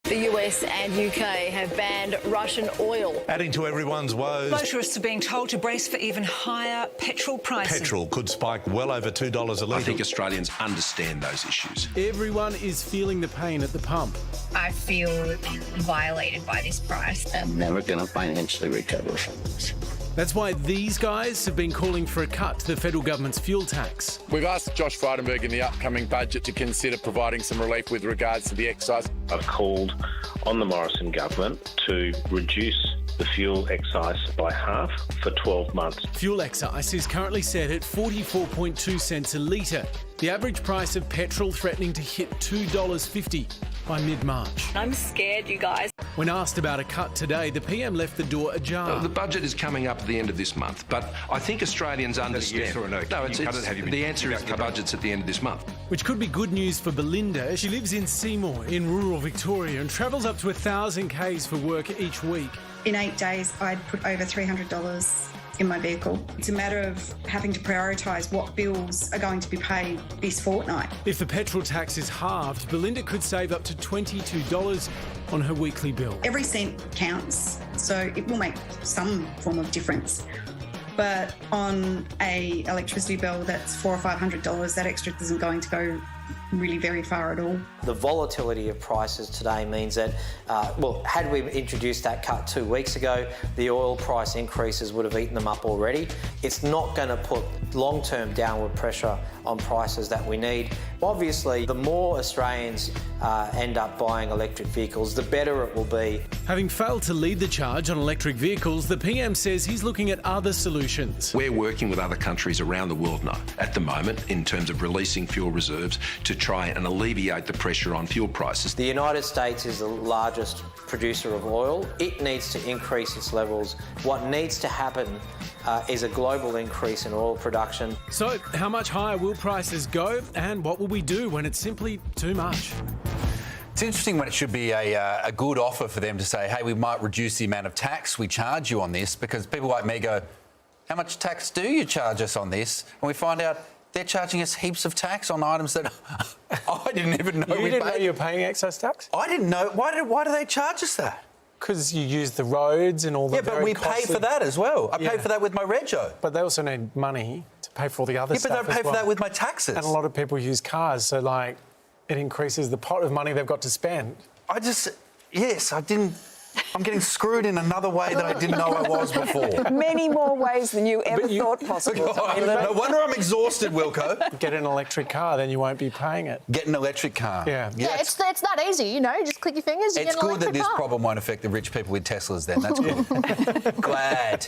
The US and UK have banned Russian oil. Adding to everyone's woes, Motorists are being told to brace for even higher petrol prices. petrol could spike well over $2 a litre. I think Australians understand those issues. Everyone is feeling the pain at the pump. I feel violated by this price. I'm never going to financially recover from this. That's why these guys have been calling for a cut to the federal government's fuel tax. We've asked Josh Frydenberg in the upcoming budget to consider providing some relief with regards to the excise. I've called on the Morrison government to reduce the fuel excise by half for 12 months. Fuel excise is currently set at 44.2 cents a litre. The average price of petrol threatening to hit $2.50 by mid-March. I'm scared, you guys. When asked about a cut today, the PM left the door ajar. The budget is coming up at the end of this month, but I think Australians understand. Yes or no? The answer is the budget's at the end of this month. Which could be good news for Belinda. She lives in Seymour in rural Victoria and travels up to 1,000 k's for work each week. In 8 days, I'd put over $300 in my vehicle. It's a matter of having to prioritise what bills are going to be paid this fortnight. If the petrol tax is halved, Belinda could save up to $22 on her weekly bill. Every cent counts, so it will make some form of difference. But on a electricity bill that's $400 or $500, that extra isn't going to go really very far at all. The volatility of prices today means that, had we introduced that cut 2 weeks ago, the oil price increases would have eaten them up already. It's not going to put long-term downward pressure on prices that we need. Obviously, the more Australians end up buying electric vehicles, the better it will be. Having failed to lead the charge on electric vehicles, the PM says he's looking at other solutions. We're working with other countries around the world now, at the moment, in terms of releasing fuel reserves to try and alleviate the pressure on fuel prices. The United States is the largest producer of oil. It needs to increase its levels. What needs to happen is a global increase in oil production. So, how much higher will prices go, and what will we do when it's simply too much? It's interesting when it should be a good offer for them to say, hey, we might reduce the amount of tax we charge you on this, because people like me go, how much tax do you charge us on this? And we find out they're charging us heaps of tax on items that I didn't even know we paid. You didn't know you were paying excise tax? I didn't know. Why do they charge us that? Because you use the roads and all the but we pay for that as well. I pay for that with my rego. But they also need money to pay for all the other stuff. Yeah, but they pay for that with my taxes. And a lot of people use cars, so, like, it increases the pot of money they've got to spend. I'm getting screwed in another way that I didn't know I was before. Many more ways than you ever thought possible. No wonder I'm exhausted, Wilco. Get an electric car, then you won't be paying it. Get an electric car. Yeah, it's that easy, you know. Just click your fingers, you get an electric car. It's good that this problem won't affect the rich people with Teslas then. That's good. Glad.